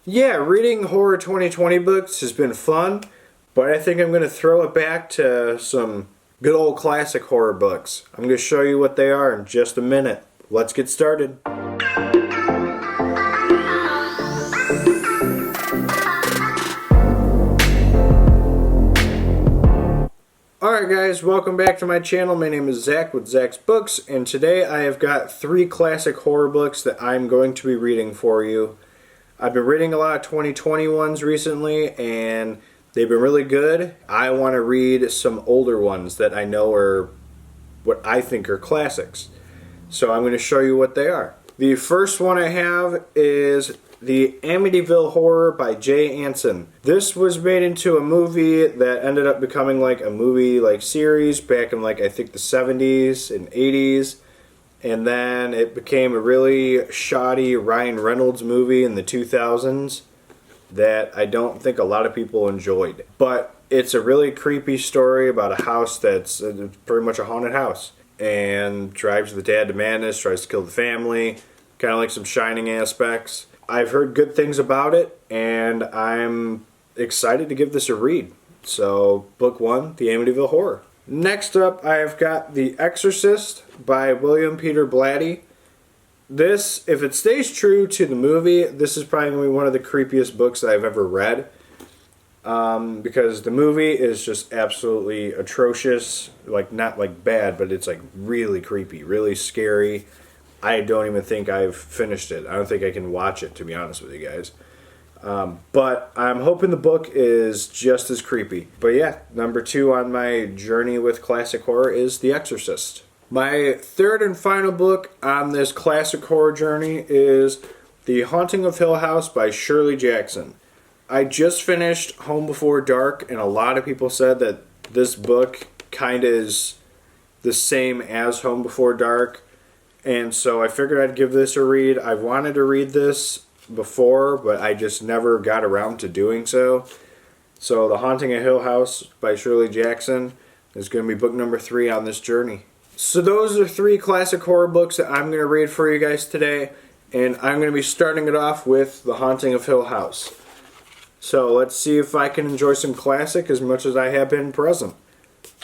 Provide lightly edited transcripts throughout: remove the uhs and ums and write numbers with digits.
Yeah, reading horror 2020 books has been fun, but I think I'm going to throw it back to some good old classic horror books. I'm going to show you what they are in just a minute. Let's get started. Alright guys, welcome back to my channel. My name is Zach with Zach's Books, and today I have got 3 classic horror books that I'm going to be reading for you. I've been reading a lot of 2020 ones recently, and they've been really good. I want to read some older ones that I know are what I think are classics. So I'm going to show you what they are. The first one I have is the Amityville Horror by J. Anson. This was made into a movie that ended up becoming like a movie series back in I think the 70s and 80s. And then it became a really shoddy Ryan Reynolds movie in the 2000s that I don't think a lot of people enjoyed. But it's a really creepy story about a house that's pretty much a haunted house. And drives the dad to madness, tries to kill the family. Kind of like some Shining aspects. I've heard good things about it, and I'm excited to give this a read. So, book 1, The Amityville Horror. Next up, I've got The Exorcist by William Peter Blatty. This, if it stays true to the movie, this is probably going to be one of the creepiest books that I've ever read. Because the movie is just absolutely atrocious. Not bad, but it's really creepy, really scary. I don't even think I've finished it. I don't think I can watch it, to be honest with you guys. But I'm hoping the book is just as creepy. But yeah, number 2 on my journey with classic horror is The Exorcist. My third and final book on this classic horror journey is The Haunting of Hill House by Shirley Jackson. I just finished Home Before Dark, and a lot of people said that this book kind of is the same as Home Before Dark. And so I figured I'd give this a read. I've wanted to read this before, but I just never got around to doing so. So The Haunting of Hill House by Shirley Jackson is going to be book number 3 on this journey. So those are 3 classic horror books that I'm going to read for you guys today. And I'm going to be starting it off with The Haunting of Hill House. So let's see if I can enjoy some classic as much as I have been present.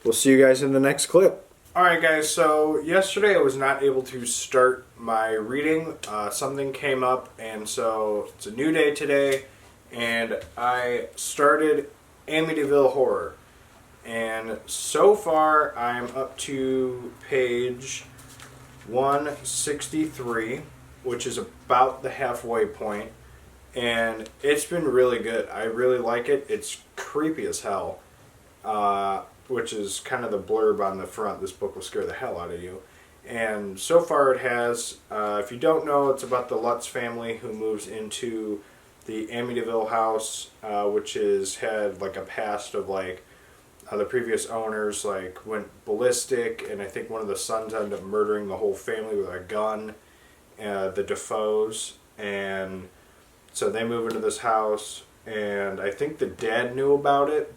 We'll see you guys in the next clip. Alright guys, so yesterday I was not able to start my reading. Something came up, and so it's a new day today, and I started Amityville Horror. And so far I'm up to page 163, which is about the halfway point, and it's been really good. I really like it. It's creepy as hell. Which is kind of the blurb on the front. This book will scare the hell out of you. And so far it has, if you don't know, it's about the Lutz family who moves into the Amityville house, which has had a past of the previous owners went ballistic, and I think one of the sons ended up murdering the whole family with a gun, the Defoes, and so they move into this house, and I think the dad knew about it,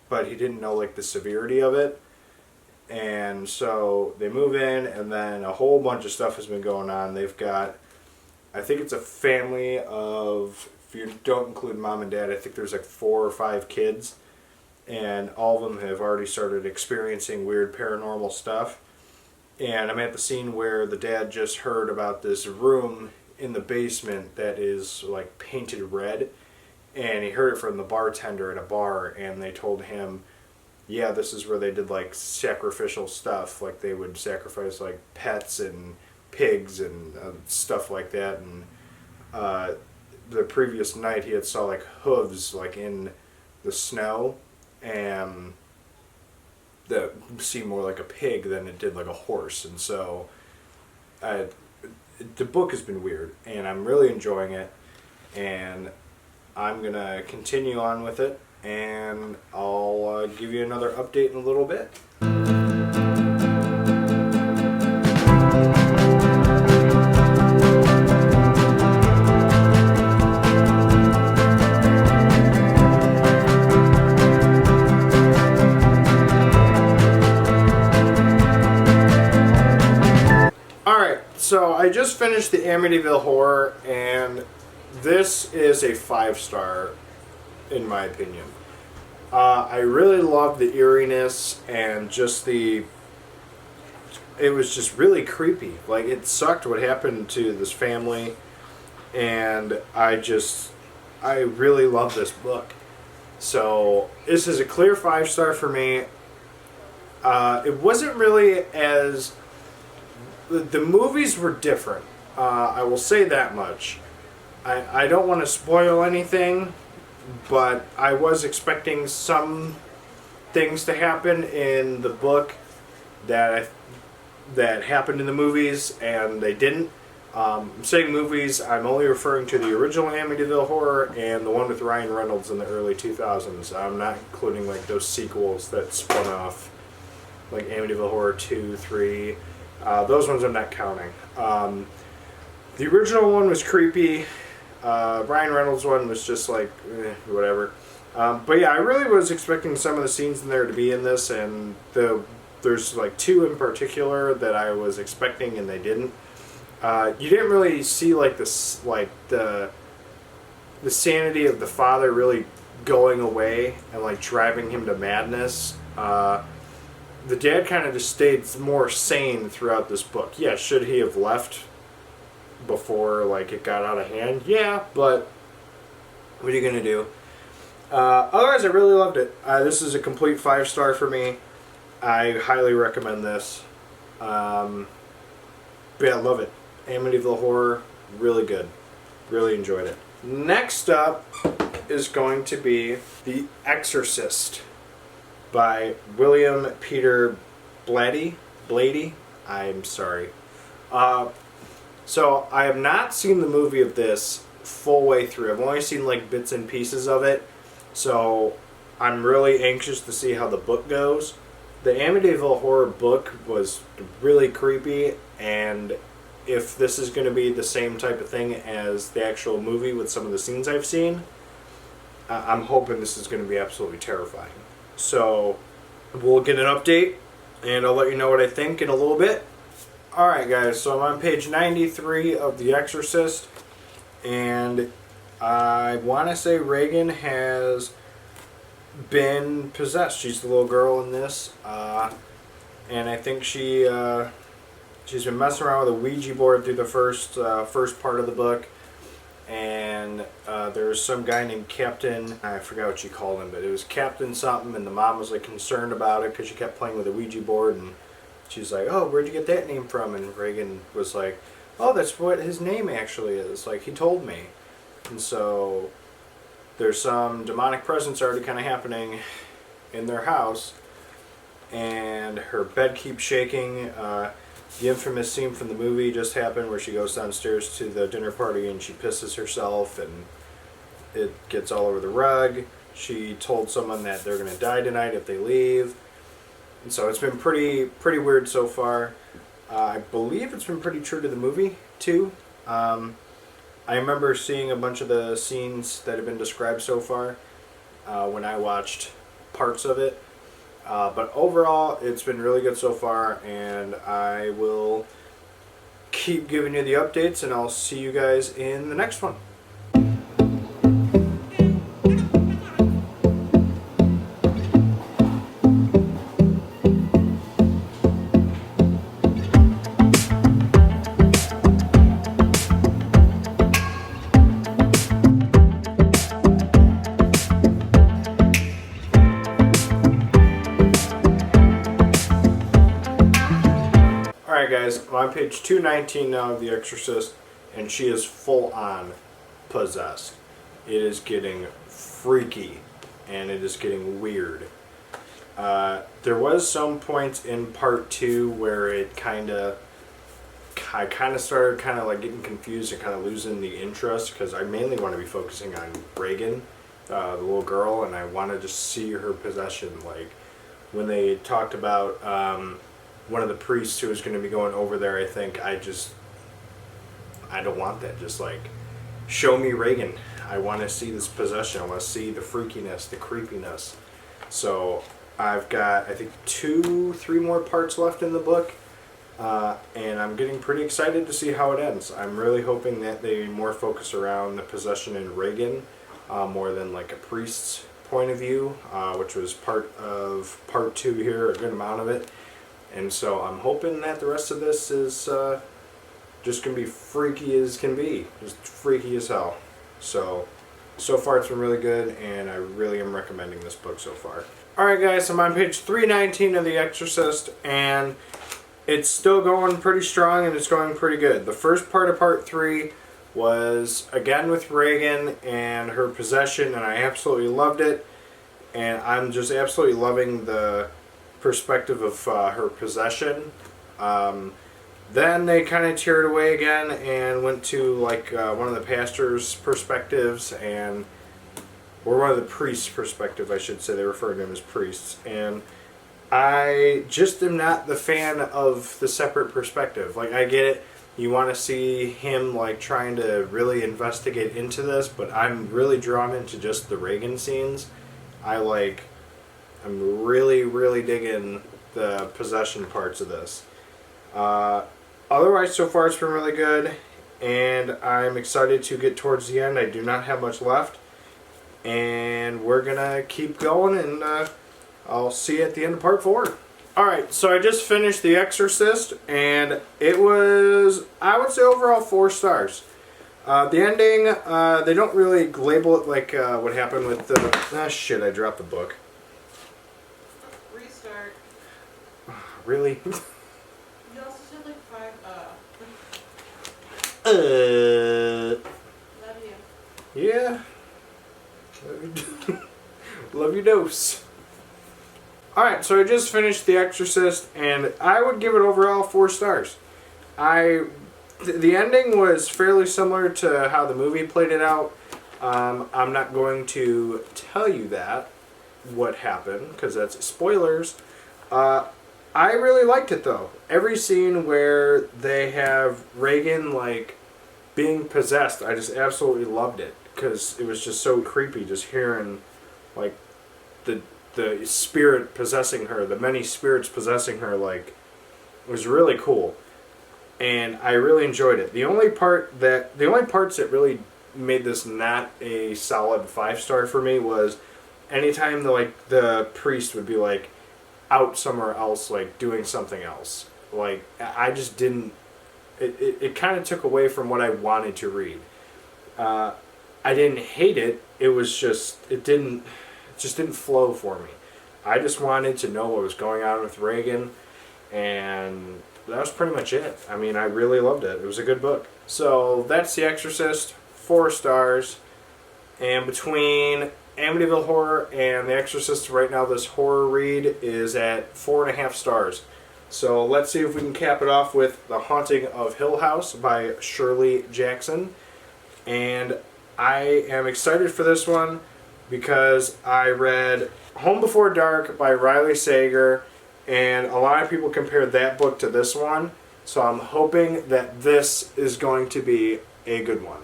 but he didn't know the severity of it. And so they move in, and then a whole bunch of stuff has been going on. They've got, I think it's a family of, if you don't include mom and dad, I think there's 4 or 5 kids, and all of them have already started experiencing weird paranormal stuff. And I'm at the scene where the dad just heard about this room in the basement that is painted red. And he heard it from the bartender at a bar, and they told him, yeah, this is where they did sacrificial stuff. They would sacrifice pets and pigs and stuff like that. And the previous night he had saw hooves in the snow, and that seemed more like a pig than it did like a horse. And so the book has been weird, and I'm really enjoying it. And I'm going to continue on with it, and I'll give you another update in a little bit. Alright, so I just finished the Amityville Horror, and This is a 5-star, in my opinion. I really love the eeriness and just the... It was just really creepy. Like, it sucked what happened to this family, and I really love this book. So, this is a clear 5-star for me. It wasn't really as... The movies were different. I will say that much. I don't want to spoil anything, but I was expecting some things to happen in the book that happened in the movies, and they didn't. I'm saying movies, I'm only referring to the original Amityville Horror and the one with Ryan Reynolds in the early 2000s. I'm not including like those sequels that spun off, like Amityville Horror 2, 3. Those ones I'm not counting. The original one was creepy. Ryan Reynolds one was just like, whatever. But yeah, I really was expecting some of the scenes in there to be in this, and there's like 2 in particular that I was expecting and they didn't. You didn't really see like this, like the sanity of the father really going away and like driving him to madness. The dad kind of just stayed more sane throughout this book. Yeah, should he have left before like it got out of hand? Yeah, but what are you gonna do? Otherwise, I really loved it. This is a complete 5-star for me. I highly recommend this. But yeah, I love it. Amityville Horror, really good. Really enjoyed it. Next up is going to be The Exorcist by William Peter Blatty. I'm sorry. So I have not seen the movie of this full way through. I've only seen like bits and pieces of it. So I'm really anxious to see how the book goes. The Amityville Horror book was really creepy, and if this is going to be the same type of thing as the actual movie with some of the scenes I've seen, I'm hoping this is going to be absolutely terrifying. So we'll get an update, and I'll let you know what I think in a little bit. Alright guys, so I'm on page 93 of The Exorcist, and I want to say Reagan has been possessed. She's the little girl in this, and I think she's been messing around with a Ouija board through the first part of the book, and there's some guy named Captain, I forgot what she called him, but it was Captain something, and the mom was like concerned about it because she kept playing with a Ouija board, and she's like, oh, where'd you get that name from? And Reagan was like, oh, that's what his name actually is, like he told me. And so there's some demonic presence already kind of happening in their house, and her bed keeps shaking. The infamous scene from the movie just happened where she goes downstairs to the dinner party and she pisses herself and it gets all over the rug. She told someone that they're going to die tonight if they leave. And so it's been pretty weird so far. I believe it's been pretty true to the movie too. I remember seeing a bunch of the scenes that have been described so far when I watched parts of it. But overall, it's been really good so far, and I will keep giving you the updates, and I'll see you guys in the next one. Alright guys, I'm on page 219 now of The Exorcist, and she is full on possessed. It is getting freaky, and it is getting weird. There was some points in part 2 where I kind of started like getting confused and kind of losing the interest, because I mainly want to be focusing on Reagan, the little girl, and I want to just see her possession. Like when they talked about one of the priests who was going to be going over there, I think I don't want that. Just like, show me Reagan. I want to see this possession. I want to see the freakiness, the creepiness. So I've got, I think, 2-3 more parts left in the book. And I'm getting pretty excited to see how it ends. I'm really hoping that they more focus around the possession in Reagan, more than like a priest's point of view, which was part of part 2 here, a good amount of it. And so I'm hoping that the rest of this is just going to be freaky as can be. Just freaky as hell. So far it's been really good, and I really am recommending this book so far. Alright guys, I'm on page 319 of The Exorcist, and it's still going pretty strong and it's going pretty good. The first part of part 3 was again with Reagan and her possession, and I absolutely loved it. And I'm just absolutely loving the perspective of her possession. Then they kind of teared away again and went to like one of the pastor's perspectives, or one of the priest's perspective, I should say. They refer to them as priests. And I just am not the fan of the separate perspective. Like, I get it. You want to see him like trying to really investigate into this, but I'm really drawn into just the Reagan scenes. I'm really, really digging the possession parts of this. Otherwise, so far it's been really good, and I'm excited to get towards the end. I do not have much left, and we're gonna keep going, and I'll see you at the end of part 4. Alright, so I just finished The Exorcist, and it was, I would say, overall 4 stars. The ending, they don't really label it like what happened with the... shit, I dropped the book. Restart. Really? You also said like 5, Love you. Yeah. Love you dose. Alright, so I just finished The Exorcist, and I would give it overall 4 stars. The ending was fairly similar to how the movie played it out. I'm not going to tell you what happened, because that's spoilers. I really liked it, though. Every scene where they have Reagan, like, being possessed, I just absolutely loved it, because it was just so creepy just hearing, like, the spirit possessing her, the many spirits possessing her, like, it was really cool. And I really enjoyed it. The only parts that really made this not a solid 5-star for me was anytime the priest would be like out somewhere else, like doing something else. Like, I just didn't. It kind of took away from what I wanted to read. I didn't hate it. It was just it just didn't flow for me. I just wanted to know what was going on with Reagan, and that was pretty much it. I mean, I really loved it. It was a good book. So that's The Exorcist, 4 stars. And between Amityville Horror and The Exorcist, right now this horror read is at 4.5 stars. So let's see if we can cap it off with The Haunting of Hill House by Shirley Jackson. And I am excited for this one because I read Home Before Dark by Riley Sager, and a lot of people compared that book to this one, so I'm hoping that this is going to be a good one.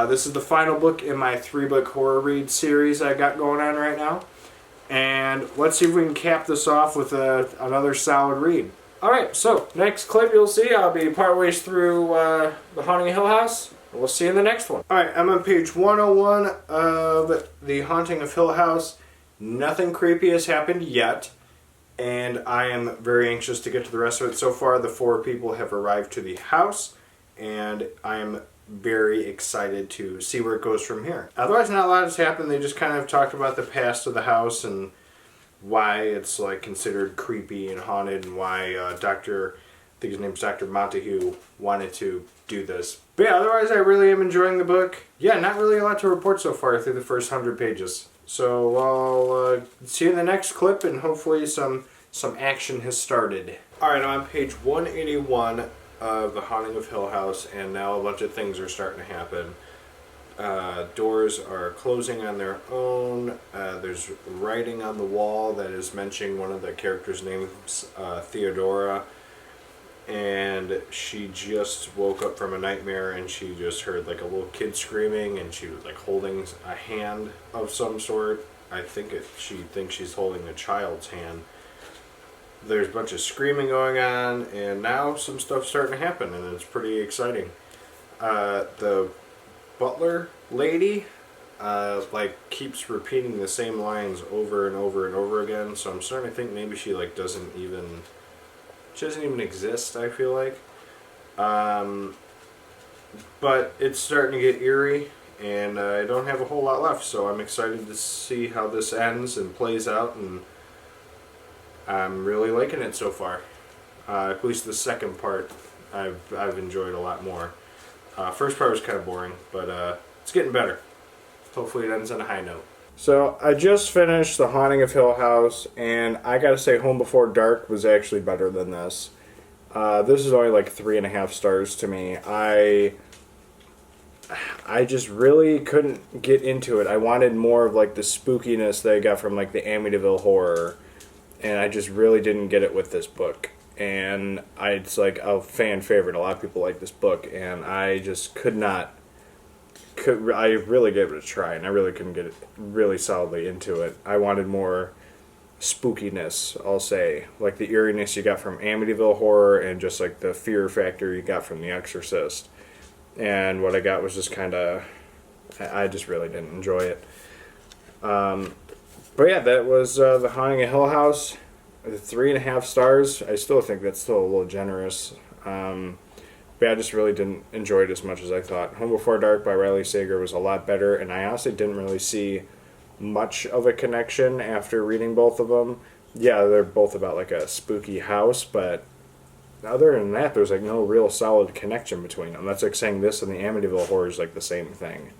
This is the final book in my 3-book horror read series I got going on right now, and let's see if we can cap this off with another solid read. Alright, so next clip you'll see I'll be part ways through The Haunting of Hill House. We'll see you in the next one. Alright, I'm on page 101 of The Haunting of Hill House. Nothing creepy has happened yet, and I am very anxious to get to the rest of it. So far, the 4 people have arrived to the house, and I am very excited to see where it goes from here. Otherwise, not a lot has happened. They just kind of talked about the past of the house and why it's like considered creepy and haunted, and why I think his name's Dr. Montague, wanted to do this. But yeah, otherwise, I really am enjoying the book. Yeah, not really a lot to report so far through the first 100 pages. So I'll see you in the next clip, and hopefully some action has started. Alright, I'm on page 181 of The Haunting of Hill House, and now a bunch of things are starting to happen. Doors are closing on their own. There's writing on the wall that is mentioning one of the characters' names, Theodora. And she just woke up from a nightmare, and she just heard like a little kid screaming, and she was like holding a hand of some sort. She thinks she's holding a child's hand. there's a bunch of screaming going on, and now some stuff's starting to happen, and it's pretty exciting. The butler lady like keeps repeating the same lines over and over and over again, so I'm starting to think maybe she like doesn't even exist, I feel like. But it's starting to get eerie, and I don't have a whole lot left, so I'm excited to see how this ends and plays out, and I'm really liking it so far. At least the second part I've enjoyed a lot more. First part was kind of boring, but it's getting better. Hopefully it ends on a high note. So I just finished The Haunting of Hill House, and I gotta say Home Before Dark was actually better than this. This is only like 3.5 stars to me. I just really couldn't get into it. I wanted more of like the spookiness that I got from like the Amityville Horror, and I just really didn't get it with this book. And it's like a fan favorite. A lot of people like this book, and I just I really gave it a try, and I really couldn't get it really solidly into it. I wanted more spookiness, I'll say, like the eeriness you got from Amityville Horror, and just like the fear factor you got from The Exorcist. And what I got was just kind of, I just really didn't enjoy it. But yeah, that was The Haunting of Hill House. 3.5 stars. I still think that's still a little generous. But I just really didn't enjoy it as much as I thought. Home Before Dark by Riley Sager was a lot better, and I honestly didn't really see much of a connection after reading both of them. Yeah, they're both about like a spooky house, but other than that, there's like no real solid connection between them. That's like saying this and the Amityville Horror is like the same thing.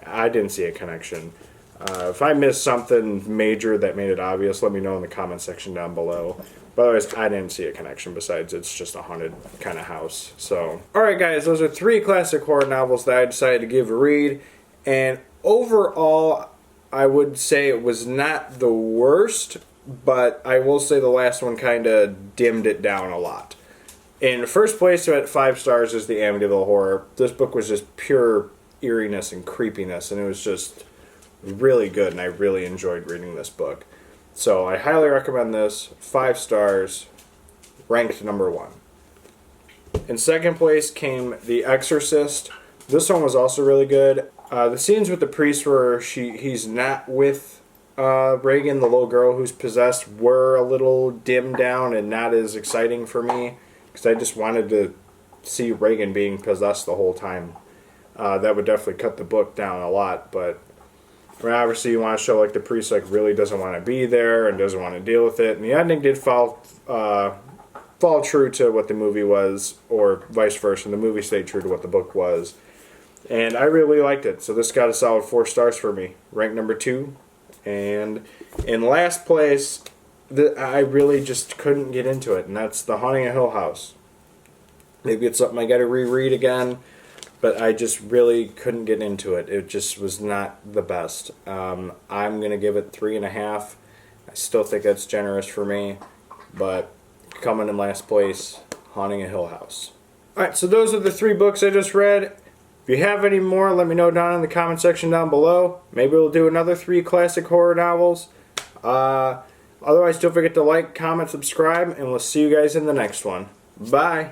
I didn't see a connection. If I missed something major that made it obvious, let me know in the comment section down below. But otherwise, I didn't see a connection besides it's just a haunted kind of house. So, alright guys, those are 3 classic horror novels that I decided to give a read. And overall, I would say it was not the worst, but I will say the last one kind of dimmed it down a lot. In first place at 5 stars is the Amityville Horror. This book was just pure eeriness and creepiness, and it was just really good, and I really enjoyed reading this book. So I highly recommend this. 5 stars, ranked number 1. In second place came The Exorcist. This one was also really good. The scenes with the priest where he's not with Reagan, the little girl who's possessed, were a little dimmed down and not as exciting for me, because I just wanted to see Reagan being possessed the whole time. That would definitely cut the book down a lot, but obviously you want to show like the priest like really doesn't want to be there and doesn't want to deal with it, and the ending did fall true to what the movie was, or vice versa, and the movie stayed true to what the book was, and I really liked it. So this got a solid 4 stars for me, ranked number 2. And in last place, I really just couldn't get into it, and that's The Haunting of Hill House. Maybe it's something I got to reread again, but I just really couldn't get into it. It just was not the best. I'm going to give it 3.5. I still think that's generous for me, but coming in last place, Haunting of Hill House. Alright, so those are the 3 books I just read. If you have any more, let me know down in the comment section down below. Maybe we'll do another 3 classic horror novels. Otherwise, don't forget to like, comment, subscribe, and we'll see you guys in the next one. Bye!